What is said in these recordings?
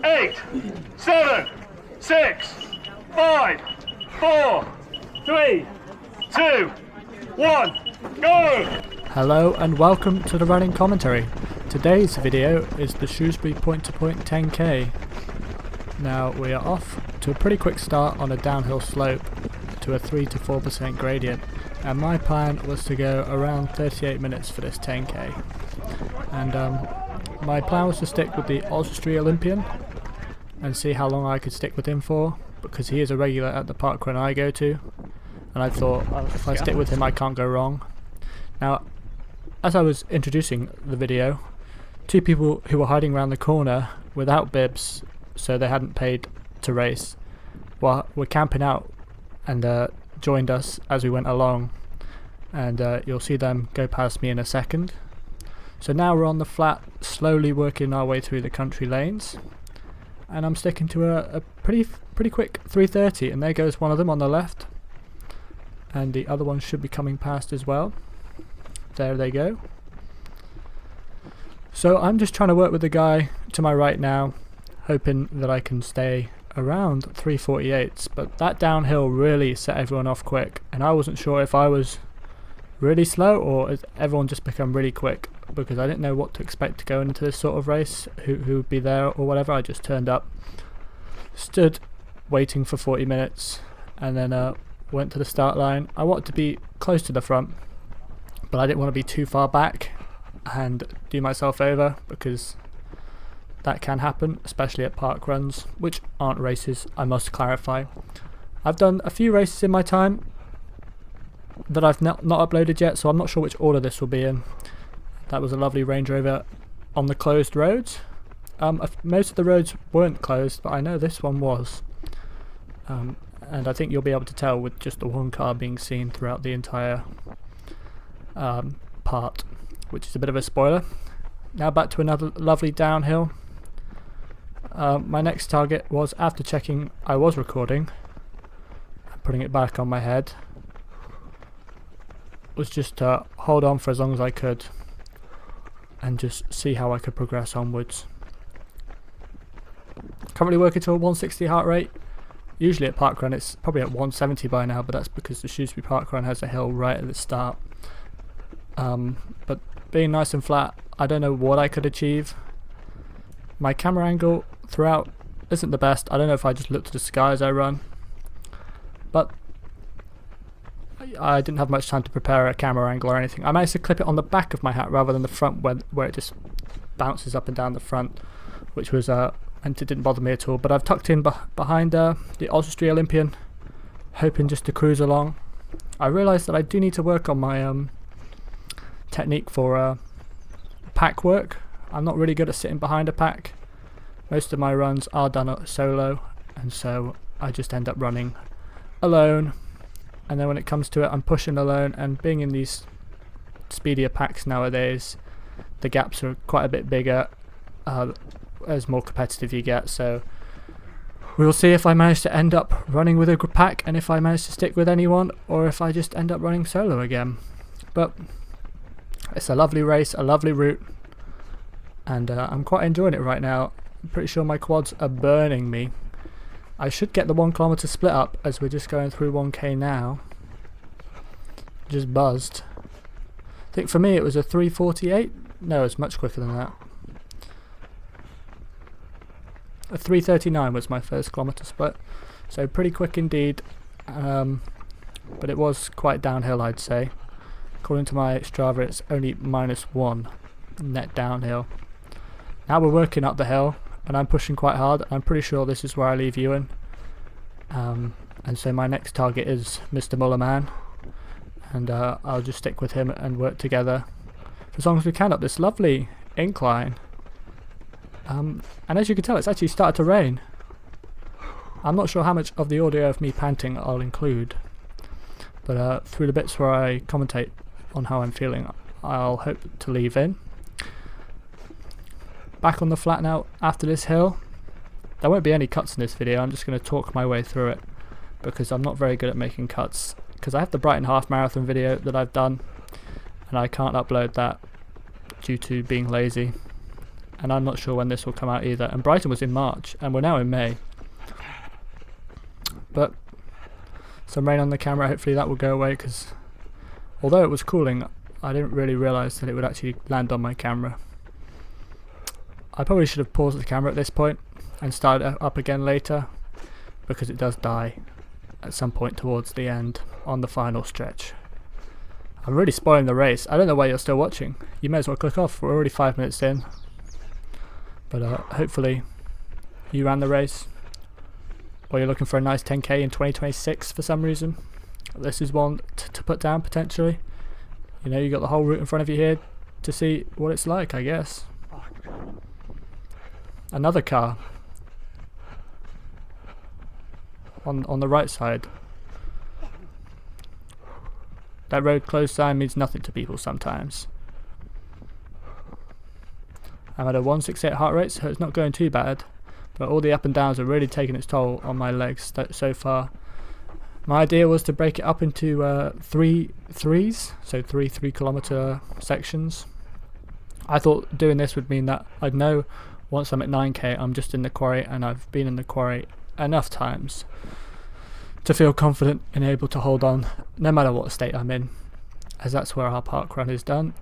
8, 7, 6, 5, 4, 3, 2, 1, go! Hello and welcome to the running commentary. Today's video is the Shrewsbury point-to-point 10k. Now we are off to a pretty quick start on a downhill slope to a 3 to 4% gradient, and my plan was to go around 38 minutes for this 10k. And my plan was to stick with the Shrewsbury Olympian and see how long I could stick with him for, because he is a regular at the parkrun I go to, and I thought, if I stick with him I can't go wrong. Now, as I was introducing the video, two people who were hiding around the corner without bibs, so they hadn't paid to race, were camping out and joined us as we went along, and you'll see them go past me in a second. So now we're on the flat, slowly working our way through the country lanes, and I'm sticking to a pretty quick 3:30, and there goes one of them on the left, and the other one should be coming past as well. There they go. So I'm just trying to work with the guy to my right now, hoping that I can stay around 3:48s, but that downhill really set everyone off quick, and I wasn't sure if I was really slow or has everyone just become really quick, because I didn't know what to expect going into this sort of race, who would be there or whatever. I just turned up, stood waiting for 40 minutes, and then went to the start line. I wanted to be close to the front, but I didn't want to be too far back and do myself over, because that can happen, especially at park runs, which aren't races, I must clarify. I've done a few races in my time that I've not uploaded yet, so I'm not sure which order this will be in. That was a lovely Range Rover on the closed roads. Most of the roads weren't closed, but I know this one was. And I think you'll be able to tell with just the one car being seen throughout the entire part, which is a bit of a spoiler. Now back to another lovely downhill. My next target was, after checking I was recording and putting it back on my head, was just to hold on for as long as I could and just see how I could progress onwards. Currently working to a 160 heart rate. Usually at parkrun it's probably at 170 by now, but that's because the Shrewsbury parkrun has a hill right at the start. But being nice and flat, I don't know what I could achieve. My camera angle throughout isn't the best. I don't know if I just look to the sky as I run, but I didn't have much time to prepare a camera angle or anything. I managed to clip it on the back of my hat rather than the front, where it just bounces up and down the front, which was and it didn't bother me at all. But I've tucked in behind the Shrewsbury Olympian, hoping just to cruise along. I realised that I do need to work on my technique for pack work. I'm not really good at sitting behind a pack. Most of my runs are done solo, and so I just end up running alone. And then when it comes to it, I'm pushing alone, and being in these speedier packs nowadays, the gaps are quite a bit bigger as more competitive you get. So we'll see if I manage to end up running with a pack, and if I manage to stick with anyone, or if I just end up running solo again. But it's a lovely race, a lovely route, and I'm quite enjoying it right now. I'm pretty sure my quads are burning me. I should get the 1 kilometre split up, as we're just going through 1k now. Just buzzed. I think for me it was a 3:48. No, it's much quicker than that. A 3:39 was my first kilometre split, so pretty quick indeed. But it was quite downhill, I'd say. According to my Strava, it's only -1 net downhill. Now we're working up the hill, and I'm pushing quite hard. I'm pretty sure this is where I leave Ewan. And so my next target is Mr. Mullerman, and I'll just stick with him and work together for as long as we can up this lovely incline. And as you can tell, it's actually started to rain. I'm not sure how much of the audio of me panting I'll include, but through the bits where I commentate on how I'm feeling, I'll hope to leave in. Back on the flat now after this hill. There won't be any cuts in this video. I'm just going to talk my way through it, because I'm not very good at making cuts, because I have the Brighton half marathon video that I've done, and I can't upload that due to being lazy. and I'm not sure when this will come out either. And Brighton was in March, and we're now in May. But some rain on the camera, hopefully that will go away, because although it was cooling, I didn't really realise that it would actually land on my camera. I probably should have paused the camera at this point and started it up again later, because it does die at some point towards the end on the final stretch. I'm really spoiling the race. I don't know why you're still watching. You may as well click off. We're already 5 minutes in. But hopefully you ran the race, or you're looking for a nice 10k in 2026 for some reason. This is one to put down potentially. You know, you got the whole route in front of you here to see what it's like, I guess. Another car on the right side. That road closed sign means nothing to people sometimes. I'm at a 168 heart rate, so it's not going too bad, but all the up and downs are really taking its toll on my legs so far. My idea was to break it up into three 3 kilometre sections. I thought doing this would mean that I'd know once I'm at 9k I'm just in the quarry, and I've been in the quarry enough times to feel confident and able to hold on no matter what state I'm in, as that's where our park run is done.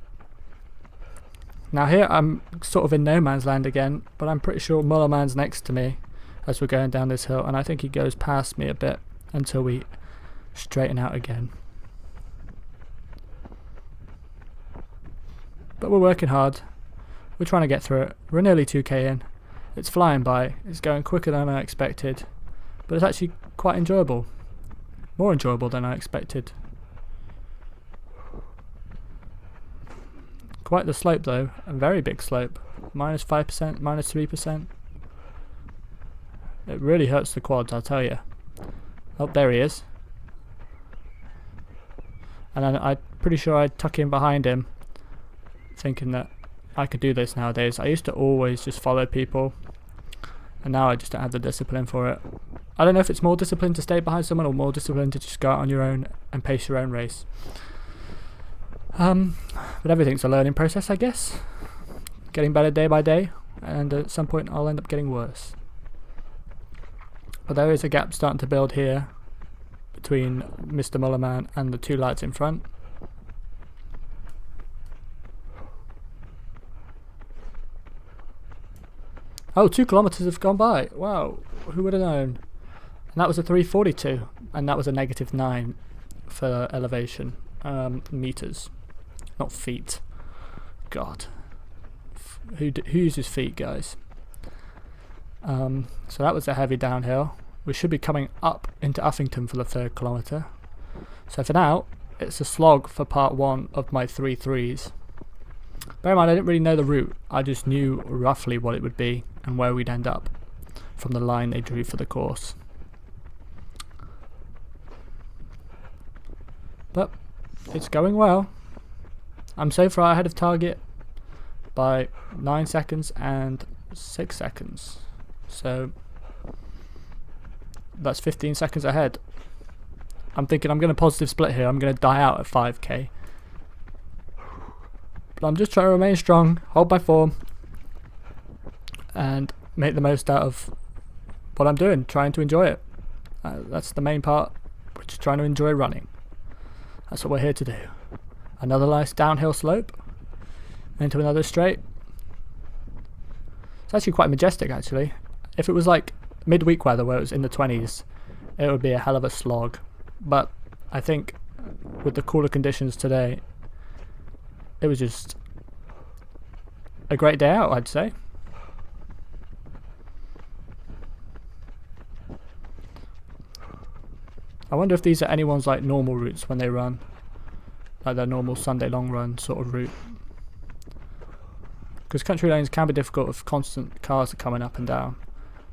Now here I'm sort of in no man's land again, but I'm pretty sure Mullerman's next to me as we're going down this hill, and I think he goes past me a bit until we straighten out again. But we're working hard, we're trying to get through it. We're nearly 2k in, it's flying by, it's going quicker than I expected, but it's actually quite enjoyable, more enjoyable than I expected. Quite the slope though, a very big slope, -5%, -3%. It really hurts the quads, I'll tell you. Oh, there he is. And then I'm pretty sure I'd tuck in behind him, thinking that I could do this nowadays. I used to always just follow people, and now I just don't have the discipline for it. I don't know if it's more discipline to stay behind someone or more discipline to just go out on your own and pace your own race. But everything's a learning process, I guess. Getting better day by day, and at some point I'll end up getting worse. But there is a gap starting to build here between Mr. Mullerman and the two lights in front. Oh, 2 kilometres have gone by. Wow, who would have known? And that was a 342, and that was a -9 for elevation, meters, not feet. God, who uses feet, guys? So that was a heavy downhill. We should be coming up into Uffington for the 3rd kilometre. So for now, it's a slog for part 1 of my 3 threes. Bear in mind, I didn't really know the route. I just knew roughly what it would be and where we'd end up from the line they drew for the course. But it's going well. I'm so far ahead of target by 9 seconds and 6 seconds. So that's 15 seconds ahead. I'm thinking I'm going to positive split here. I'm going to die out at 5k. But I'm just trying to remain strong, hold my form, and make the most out of what I'm doing, trying to enjoy it. That's the main part, which is trying to enjoy running. That's what we're here to do. Another nice downhill slope into another straight. It's actually quite majestic, actually. If it was like midweek weather where it was in the 20s, it would be a hell of a slog. But I think with the cooler conditions today, it was just a great day out, I'd say. I wonder if these are anyone's like normal routes when they run, like their normal Sunday long run sort of route. Because country lanes can be difficult if constant cars are coming up and down,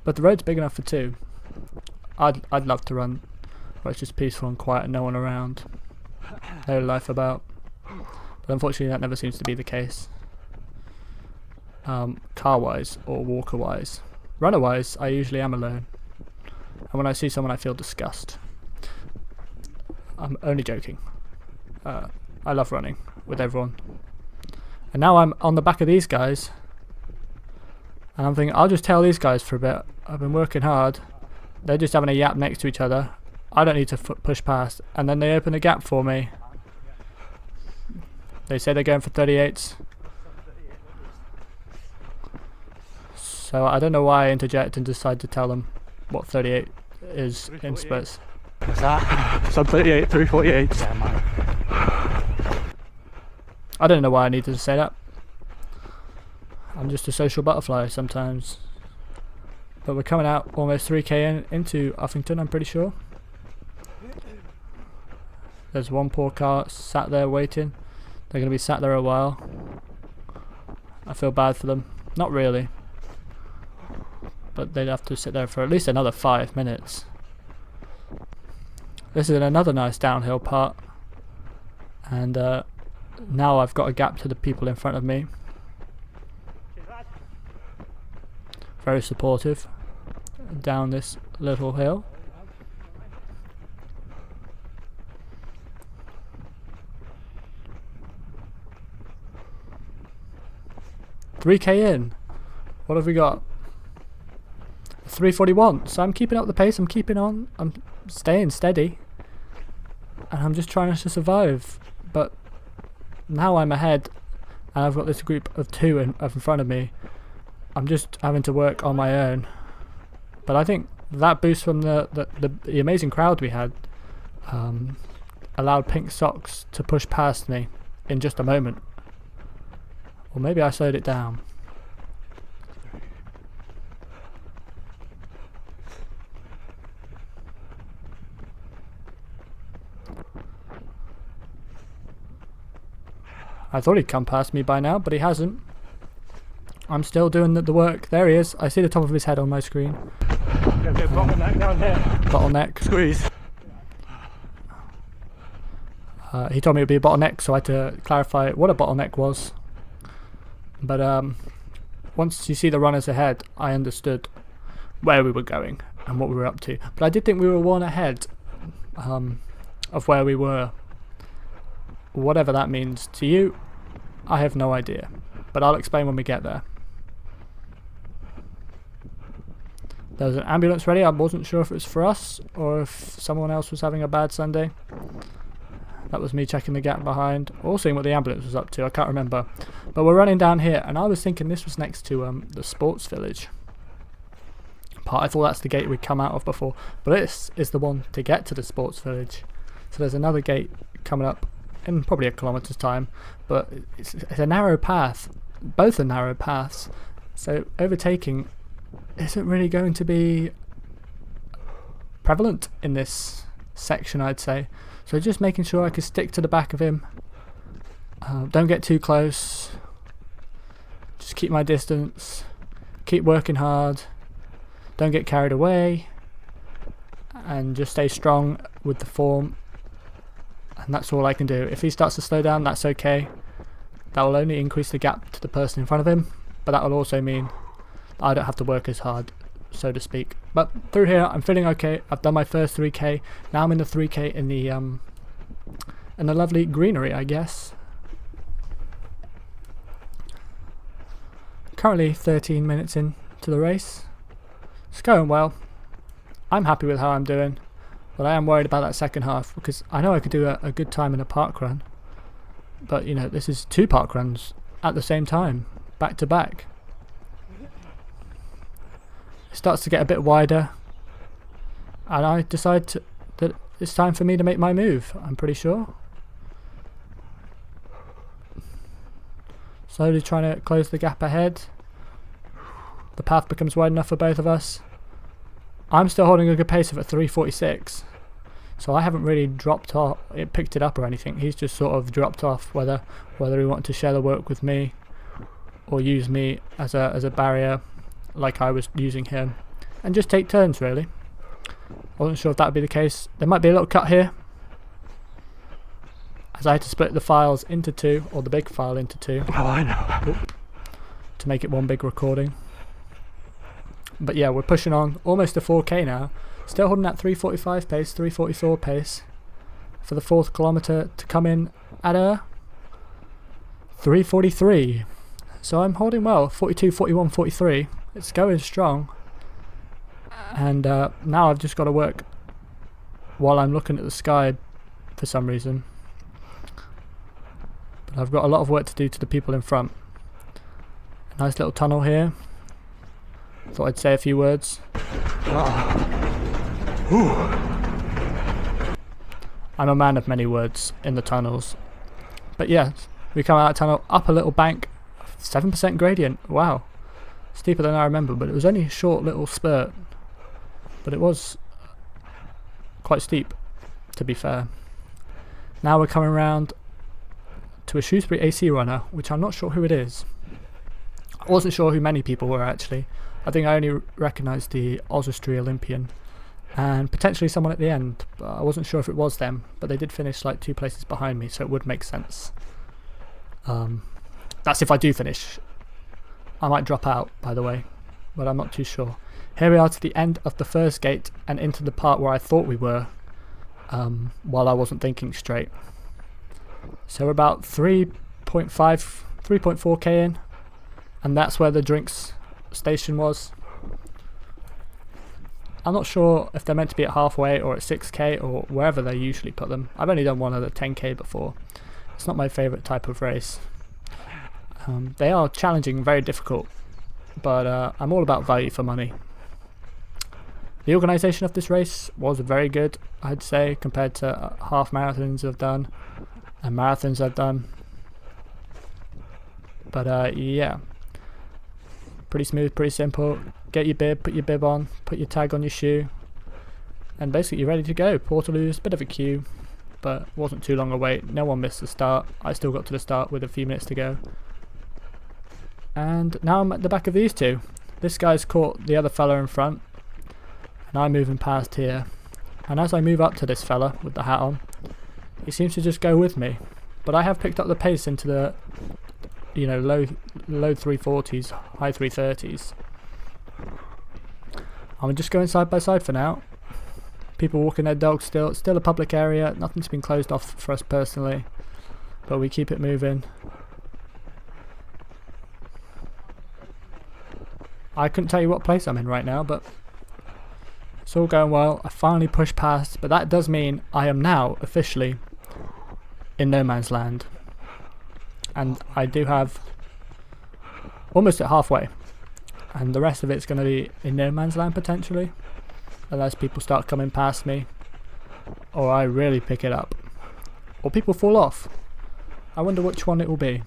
but the road's big enough for 2. I'd love to run where it's just peaceful and quiet and no one around, no life about. But unfortunately that never seems to be the case. Car wise or walker wise. Runner wise, I usually am alone, and when I see someone I feel disgust. I'm only joking. I love running with everyone. And now I'm on the back of these guys. And I'm thinking, I'll just tail these guys for a bit. I've been working hard. They're just having a yap next to each other. I don't need to push past. And then they open a gap for me. They say they're going for 38s. So I don't know why I interject and decide to tell them what 38 is in spurts. What's that? Sub 38, 348. Yeah, man. I don't know why I needed to say that. I'm just a social butterfly sometimes. But we're coming out almost 3k into Uffington, I'm pretty sure. There's one poor car sat there waiting. They're going to be sat there a while. I feel bad for them. Not really. But they'd have to sit there for at least another 5 minutes. This is another nice downhill part. And now I've got a gap to the people in front of me. Very supportive down this little hill. $3k in. What have we got? 341. So I'm keeping up the pace. I'm keeping on. I'm staying steady. And I'm just trying to survive. But now I'm ahead. And I've got this group of 2 in front of me. I'm just having to work on my own. But I think that boost from the amazing crowd we had allowed Pink Socks to push past me in just a moment. Or maybe I slowed it down. I thought he'd come past me by now, but he hasn't. I'm still doing the work. There he is. I see the top of his head on my screen. Bottleneck down here. Bottleneck. Squeeze. He told me it would be a bottleneck, so I had to clarify what a bottleneck was. But once you see the runners ahead, I understood where we were going and what we were up to. But I did think we were 1 ahead of where we were. Whatever that means to you, I have no idea. But I'll explain when we get there. There was an ambulance ready. I wasn't sure if it was for us or if someone else was having a bad Sunday. That was me checking the gap behind, or seeing what the ambulance was up to. I can't remember. But we're running down here, and I was thinking this was next to the sports village part. I thought that's the gate we'd come out of before, but this is the one to get to the sports village. So there's another gate coming up in probably a kilometre's time, but it's a narrow path. Both are narrow paths, so overtaking isn't really going to be prevalent in this section, I'd say. So just making sure I can stick to the back of him. Don't get too close. Just keep my distance. Keep working hard. Don't get carried away. And just stay strong with the form. And that's all I can do. If he starts to slow down, that's okay. That will only increase the gap to the person in front of him. But that will also mean I don't have to work as hard, so to speak. But through here I'm feeling okay. I've done my first 3k. Now I'm in the 3k in the lovely greenery, I guess. Currently 13 minutes into the race. It's going well. I'm happy with how I'm doing, but I am worried about that second half because I know I could do a good time in a park run. But you know, this is 2 park runs at the same time, back to back. Starts to get a bit wider, and I decide that it's time for me to make my move. I'm pretty sure. Slowly trying to close the gap ahead. The path becomes wide enough for both of us. I'm still holding a good pace of at 3:46, so I haven't really dropped off. It picked it up or anything. He's just sort of dropped off. Whether he wanted to share the work with me or use me as a barrier, like I was using him, and just take turns really. I wasn't sure if that would be the case. There might be a little cut here, as I had to split the files into 2, or the big file into 2. Oh, I know. To make it one big recording. But yeah, we're pushing on almost to 4k now. Still holding that 3:45 pace, 3:44 pace for the 4th kilometre to come in at a 3:43. So I'm holding well, 42, 41, 43. It's going strong. And now I've just got to work while I'm looking at the sky for some reason. But I've got a lot of work to do to the people in front. A nice little tunnel here. Thought I'd say a few words. I'm a man of many words in the tunnels. But yeah, we come out of the tunnel, up a little bank, 7% gradient. Wow. Steeper than I remember, but it was only a short little spurt. But it was quite steep, to be fair. Now we're coming around to a Shrewsbury AC runner, which I'm not sure who it is. I wasn't sure who many people were actually. I think I only recognised the Shrewsbury Olympian and potentially someone at the end, but I wasn't sure if it was them, but they did finish like 2 places behind me, so it would make sense. That's if I do finish. I might drop out, by the way, but I'm not too sure. Here we are to the end of the first gate and into the part where I thought we were, while I wasn't thinking straight. So we're about 3.4k in, and that's where the drinks station was. I'm not sure if they're meant to be at halfway or at 6k or wherever they usually put them. I've only done one at 10k before. It's not my favourite type of race. They are challenging, very difficult, but I'm all about value for money. The organisation of this race was very good, I'd say, compared to half marathons I've done and marathons I've done. But yeah, pretty smooth, pretty simple. Get your bib, put your bib on, put your tag on your shoe, and basically you're ready to go. Portaloos, bit of a queue, but wasn't too long a wait. No one missed the start. I still got to the start with a few minutes to go. And now I'm at the back of these two. This guy's caught the other fella in front, and I'm moving past here. And as I move up to this fella with the hat on, he seems to just go with me. But I have picked up the pace into the, you know, low 340s, high 330s. I'm just going side by side for now. People walking their dogs still. It's still a public area. Nothing's been closed off for us personally, but we keep it moving. I couldn't tell you what place I'm in right now, but it's all going well. I finally pushed past, but that does mean I am now officially in no man's land. And I do have almost at halfway, and the rest of it's going to be in no man's land potentially, unless people start coming past me, or I really pick it up, or people fall off. I wonder which one it will be.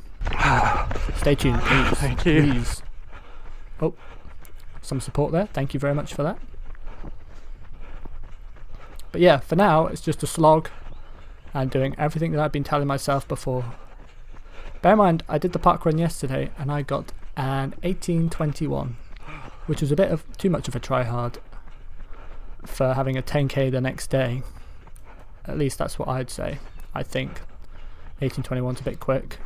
Stay tuned, please. Thank you. Please. Oh, some support there. Thank you very much for that. But yeah, for now it's just a slog and doing everything that I've been telling myself before. Bear in mind, I did the park run yesterday and I got an 18:21, which was a bit of too much of a try hard for having a 10k the next day. At least that's what I'd say. I think 18:21's a bit quick.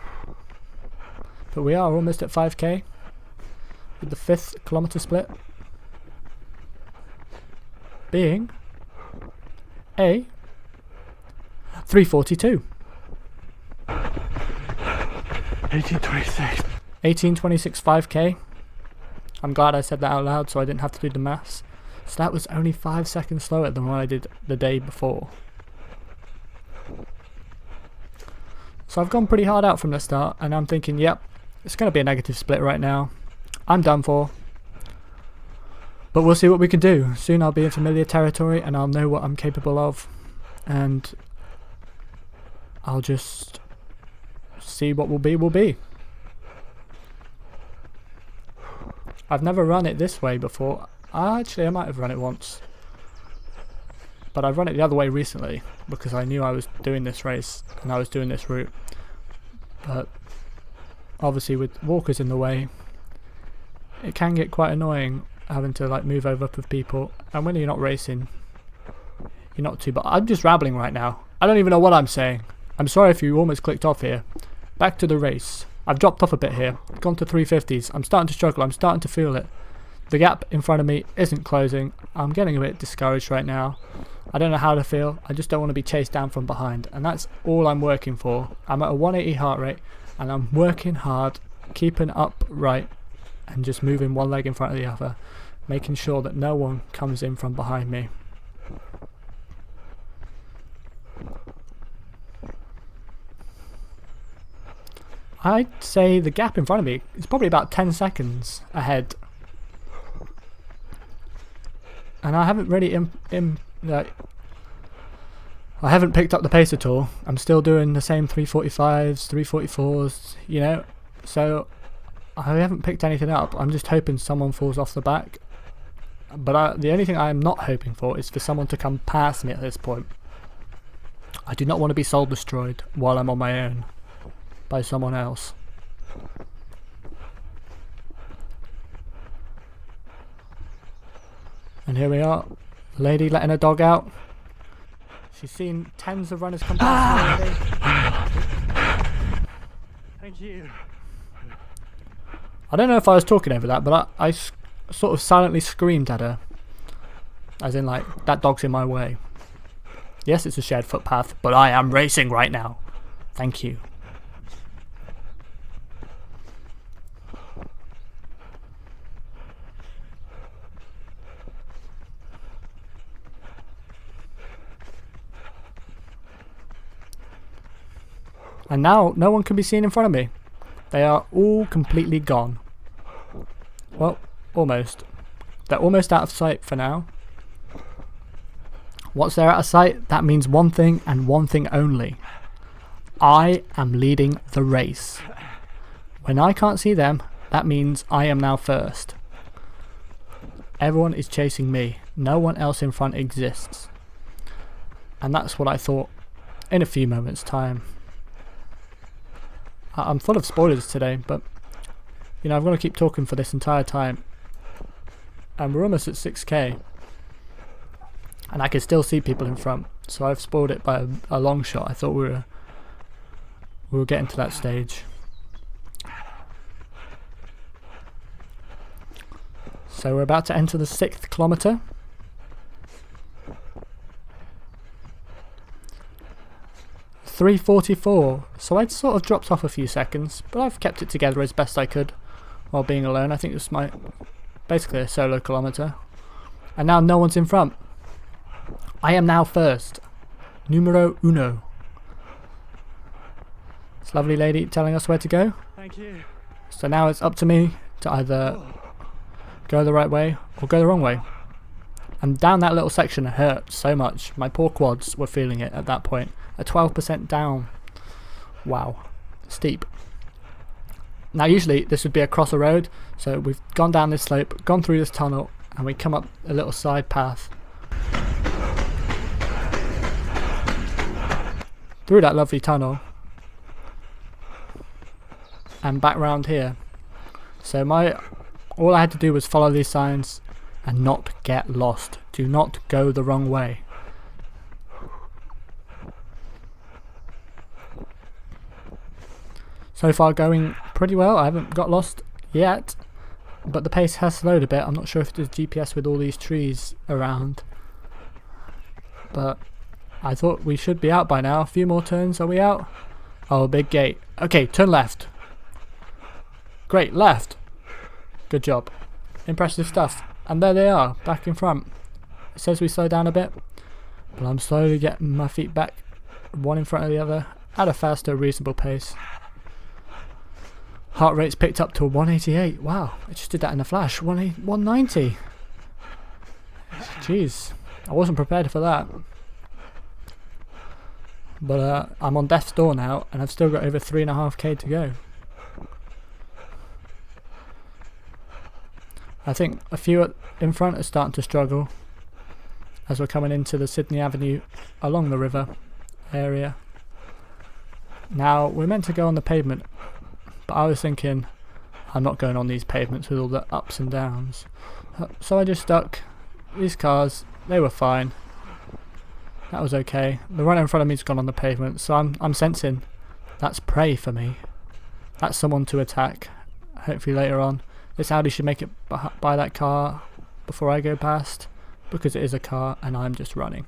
But we are almost at 5k with the 5th kilometre split being a 3:42. 18:26. 18:26 5k. I'm glad I said that out loud so I didn't have to do the maths. So that was only 5 seconds slower than what I did the day before. So I've gone pretty hard out from the start, and I'm thinking, yep, it's going to be a negative split right now. I'm done for. But we'll see what we can do. Soon I'll be in familiar territory and I'll know what I'm capable of. And I'll just see what will be. I've never run it this way before. Actually, I might have run it once. But I've run it the other way recently because I knew I was doing this race and I was doing this route. But obviously with walkers in the way, it can get quite annoying having to like move over with people, and when you're not racing you're not too, but I'm just rambling right now. I don't even know what I'm saying. I'm sorry if you almost clicked off here. Back to the race. I've dropped off a bit here, gone to 350s. I'm starting to struggle, I'm starting to feel it. The gap in front of me isn't closing. I'm getting a bit discouraged right now. I don't know how to feel. I just don't want to be chased down from behind, and that's all I'm working for. I'm at a 180 heart rate and I'm working hard, keeping upright and just moving one leg in front of the other, making sure that no one comes in from behind me. I'd say the gap in front of me is probably about 10 seconds ahead. And I haven't really I haven't picked up the pace at all. I'm still doing the same 345s, 344s, you know. So I haven't picked anything up. I'm just hoping someone falls off the back. But the only thing I'm not hoping for is for someone to come past me at this point. I do not want to be soul destroyed while I'm on my own by someone else. And here we are, lady letting her dog out. She's seen tens of runners come past me already. Thank you. I don't know if I was talking over that, but I sort of silently screamed at her. As in, like, that dog's in my way. Yes, it's a shared footpath, but I am racing right now. Thank you. And now, no one can be seen in front of me. They are all completely gone. Well, almost. They're almost out of sight for now. Once they're out of sight, that means one thing and one thing only. I am leading the race. When I can't see them, that means I am now first. Everyone is chasing me. No one else in front exists. And that's what I thought in a few moments' time. I'm full of spoilers today, but you know, I'm going to keep talking for this entire time. And we're almost at 6k. And I can still see people in front, so I've spoiled it by a long shot. I thought we were getting to that stage. So we're about to enter the 6th kilometre. .344, so I'd sort of dropped off a few seconds, but I've kept it together as best I could while being alone. I think this is basically a solo kilometre. And now no one's in front. I am now first. Numero uno. This lovely lady telling us where to go. Thank you. So now it's up to me to either go the right way or go the wrong way. And down that little section hurt so much. My poor quads were feeling it at that point. A 12% down. Wow. Steep. Now usually this would be across a road, so we've gone down this slope, gone through this tunnel, and we come up a little side path through that lovely tunnel and back round here. So all I had to do was follow these signs and not get lost. Do not go the wrong way. So far going pretty well. I haven't got lost yet, but the pace has slowed a bit. I'm not sure if there's GPS with all these trees around, but I thought we should be out by now. A few more turns. Are we out? Oh, big gate. Okay, turn left. Great, left. Good job. Impressive stuff. And there they are, back in front. It says we slow down a bit, but I'm slowly getting my feet back, one in front of the other, at a faster, reasonable pace. Heart rate's picked up to 188. Wow, I just did that in a flash. 190. Jeez, I wasn't prepared for that. But I'm on death's door now, and I've still got over 3.5k to go. I think a few in front are starting to struggle as we're coming into the Sydney Avenue along the river area. Now, we're meant to go on the pavement, but I was thinking I'm not going on these pavements with all the ups and downs. So I just stuck. These cars, they were fine. That was okay. The runner in front of me's gone on the pavement, so I'm sensing that's prey for me. That's someone to attack, hopefully later on. This Audi should make it by that car before I go past, because it is a car and I'm just running.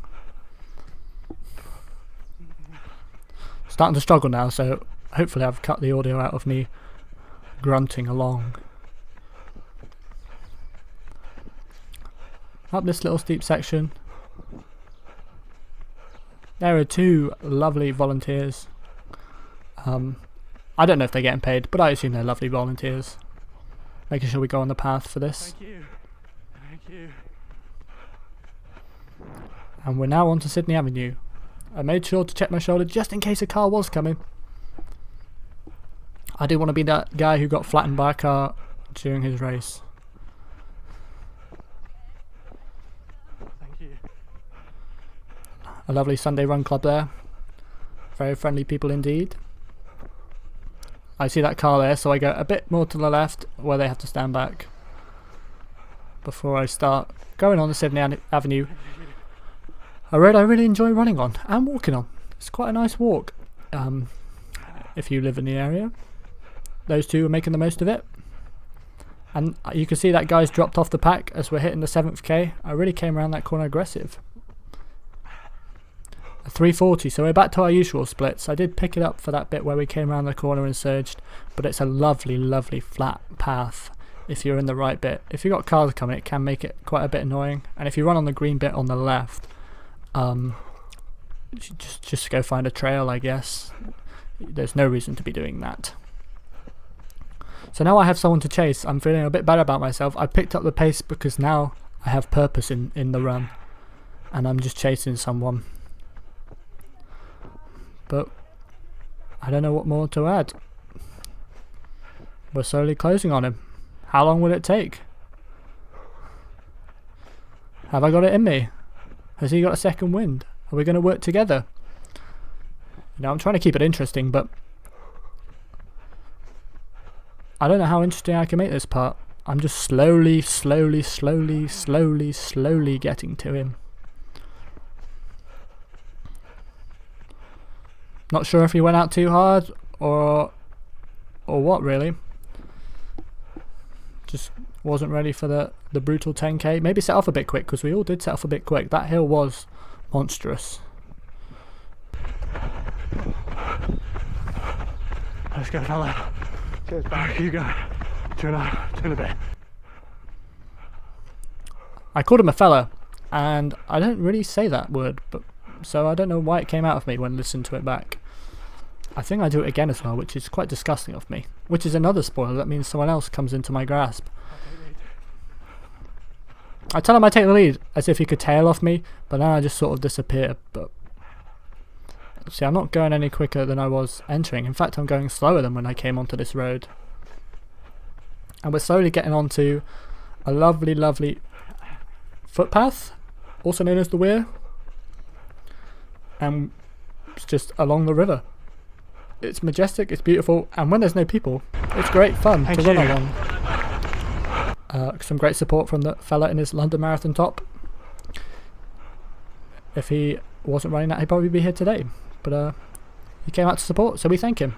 Starting to struggle now, so hopefully I've cut the audio out of me grunting along. up this little steep section. There are 2 lovely volunteers. I don't know if they're getting paid, but I assume they're lovely volunteers. Making sure we go on the path for this. Thank you. Thank you. And we're now on to Sydney Avenue. I made sure to check my shoulder just in case a car was coming. I didn't want to be that guy who got flattened by a car during his race. Thank you. A lovely Sunday run club there. Very friendly people indeed. I see that car there, so I go a bit more to the left where they have to stand back before I start going on the Sydney Avenue. A road I really enjoy running on and walking on. It's quite a nice walk if you live in the area. Those 2 are making the most of it. And you can see that guy's dropped off the pack as we're hitting the 7th K. I really came around that corner aggressive. A 340, so we're back to our usual splits. I did pick it up for that bit where we came around the corner and surged, but it's a lovely, lovely flat path if you're in the right bit. If you've got cars coming, it can make it quite a bit annoying. And if you run on the green bit on the left, just go find a trail, I guess. There's no reason to be doing that. So now I have someone to chase. I'm feeling a bit better about myself. I picked up the pace because now I have purpose in the run, and I'm just chasing someone. But I don't know what more to add. We're slowly closing on him. How long will it take? Have I got it in me? Has he got a second wind? Are we going to work together? You know, I'm trying to keep it interesting, but I don't know how interesting I can make this part. I'm just slowly getting to him. Not sure if he went out too hard or what really. Just wasn't ready for the brutal 10k. Maybe set off a bit quick, because we all did set off a bit quick. That hill was monstrous. Let's go, fella. Cheers, pal. You go. Two and a bit. I called him a fella, and I don't really say that word, but so I don't know why it came out of me when listening to it back. I think I do it again as well, which is quite disgusting of me. Which is another spoiler. That means someone else comes into my grasp. I tell him I take the lead, as if he could tail off me, but then I just sort of disappear. But see, I'm not going any quicker than I was entering. In fact, I'm going slower than when I came onto this road. And we're slowly getting onto a lovely, lovely footpath, also known as the Weir. And it's just along the river. It's majestic, it's beautiful, and when there's no people, it's great fun to run along. Some great support from the fella in his London Marathon top. If he wasn't running that, he'd probably be here today. But he came out to support, so we thank him.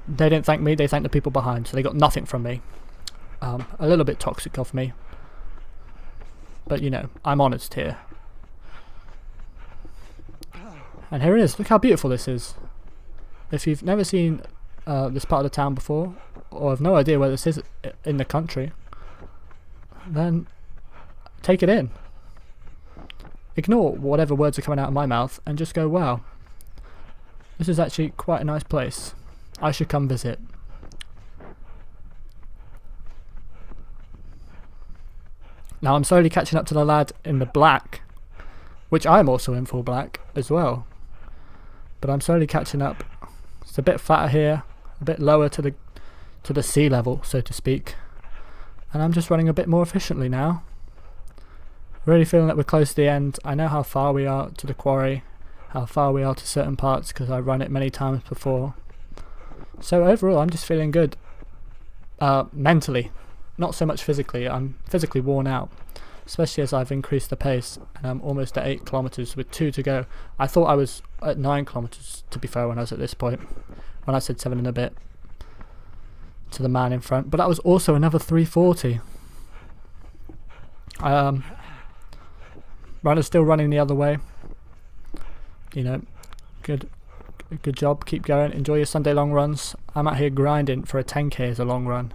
They didn't thank me, they thanked the people behind, so they got nothing from me. A little bit toxic of me. But you know, I'm honest here. And here it is. Look how beautiful this is. If you've never seen this part of the town before, or have no idea where this is in the country, then take it in. Ignore whatever words are coming out of my mouth and just go, wow, this is actually quite a nice place. I should come visit. Now I'm slowly catching up to the lad in the black, which I'm also in full black as well. But I'm slowly catching up. It's a bit fatter here, a bit lower to the sea level, so to speak. And I'm just running a bit more efficiently now. Really feeling that we're close to the end. I know how far we are to the quarry, how far we are to certain parts, because I've run it many times before. So overall, I'm just feeling good. Mentally, not so much physically. I'm physically worn out, especially as I've increased the pace, and I'm almost at 8 kilometers with 2 to go. I thought I was at 9 kilometers, to be fair, when I was at this point, when I said 7 and a bit to the man in front, but that was also another 340. Runner's still running the other way. You know, good job, keep going, enjoy your Sunday long runs. I'm out here grinding for a 10k as a long run.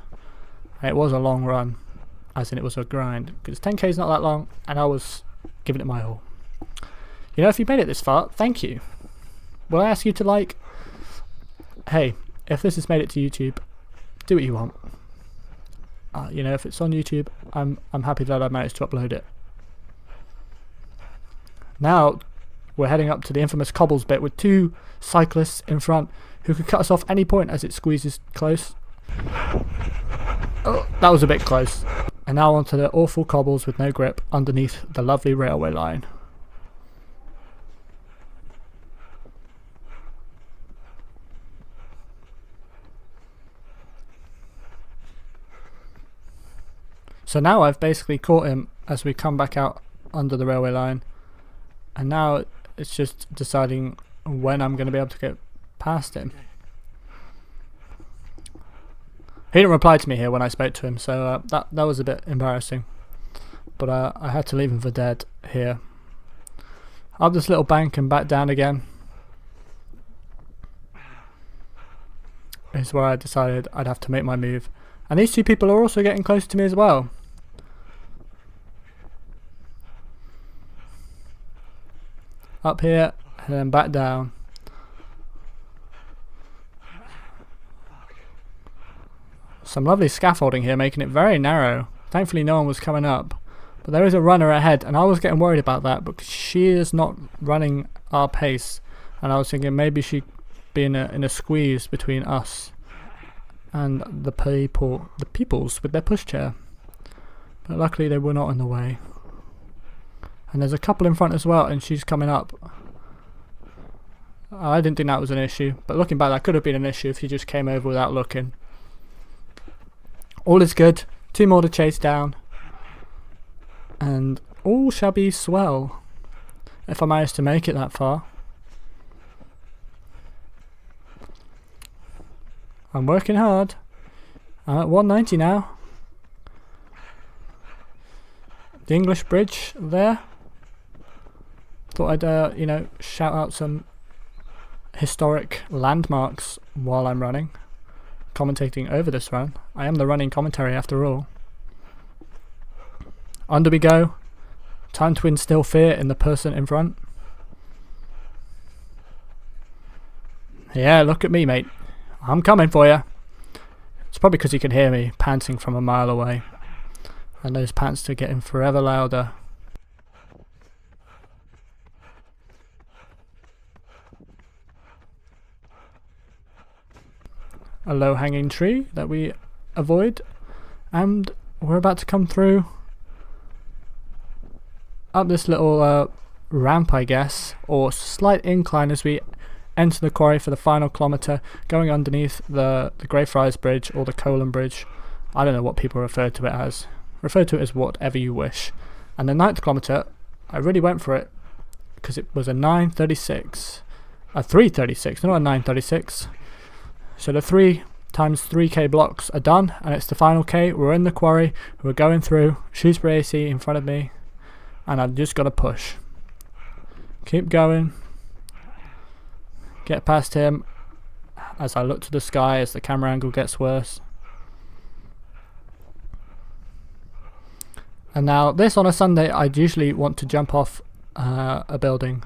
It was a long run. as in it was a grind, because 10k is not that long and I was giving it my all. You know, if you made it this far, thank you. Will I ask you to like? Hey, if this has made it to YouTube, do what you want. You know, if it's on YouTube, I'm happy that I managed to upload it. Now we're heading up to the infamous cobbles bit with two cyclists in front who could cut us off any point as it squeezes close. Oh, that was a bit close. And now onto the awful cobbles with no grip underneath the lovely railway line. So now I've basically caught him as we come back out under the railway line, and now it's just deciding when I'm going to be able to get past him. He didn't reply to me here when I spoke to him, so that was a bit embarrassing. But I had to leave him for dead here. Up this little bank and back down again is where I decided I'd have to make my move. And these two people are also getting close to me as well. Up here and then back down. Some lovely scaffolding here, making it very narrow. Thankfully no one was coming up. But there is a runner ahead, and I was getting worried about that because she is not running our pace. And I was thinking maybe she'd be in a squeeze between us and the peoples with their pushchair. But luckily they were not in the way. And there's a couple in front as well, and she's coming up. I didn't think that was an issue, but looking back that could have been an issue if she just came over without looking. All is good. 2 more to chase down. And all shall be swell if I manage to make it that far. I'm working hard. I'm at 190 now. The English bridge there. Thought I'd, you know, shout out some historic landmarks while I'm running, commentating over this run. I am the running commentary after all. Under we go. Time to instill fear in the person in front. Yeah, look at me, mate. I'm coming for you. It's probably because you can hear me panting from a mile away. And those pants are getting forever louder. A low-hanging tree that we avoid, and we're about to come through up this little ramp, I guess, or slight incline as we enter the quarry for the final kilometre, going underneath the Greyfriars Bridge or the Colon Bridge. I don't know what people refer to it as. Refer to it as whatever you wish. And the 9th kilometre, I really went for it because it was a 9:36, a 3:36, not a 9:36. So the 3 times 3k blocks are done, and it's the final k. We're in the quarry, we're going through. Shrewsbury AC in front of me, and I've just got to push. Keep going. Get past him as I look to the sky as the camera angle gets worse. And now this on a Sunday, I'd usually want to jump off a building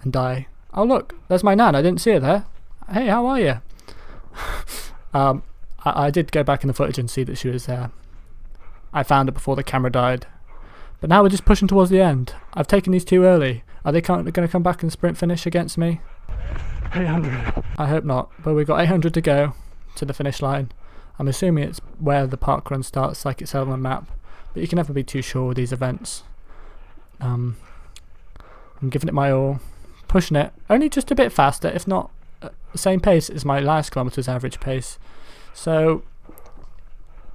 and die. Oh look, there's my nan, I didn't see her there. Hey, how are you? I did go back in the footage and see that she was there. I found her before the camera died. But now we're just pushing towards the end. I've taken these too early. Are they going to come back and sprint finish against me? 800. I hope not, but we've got 800 to go to the finish line. I'm assuming it's where the park run starts, like it's on the map, but you can never be too sure with these events. I'm giving it my all, pushing it, only just a bit faster, if not the same pace as my last kilometre's average pace. So,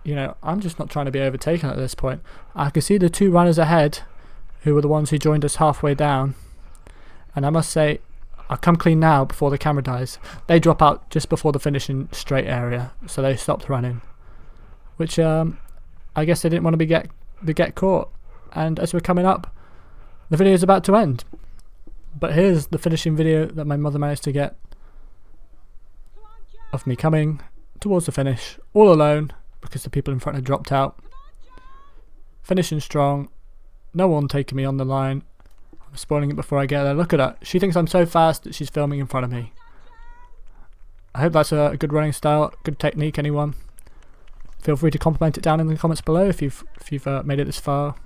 you know, I'm just not trying to be overtaken at this point. I can see the 2 runners ahead, who were the ones who joined us halfway down, and I must say, I'll come clean now before the camera dies. They drop out just before the finishing straight area, so they stopped running, which I guess they didn't want to get caught. And as we're coming up, the video is about to end. But here's the finishing video that my mother managed to get of me coming towards the finish all alone because the people in front had dropped out. finishing strong, no one taking me on the line. I'm spoiling it before I get there. Look at her. She thinks I'm so fast that she's filming in front of me. I hope that's a good running style, good technique, anyone. Feel free to compliment it down in the comments below if you've made it this far.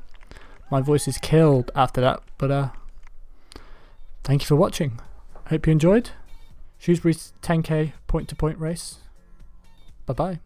My voice is killed after that, but thank you for watching. I hope you enjoyed. Shrewsbury's 10k point-to-point race. Bye bye.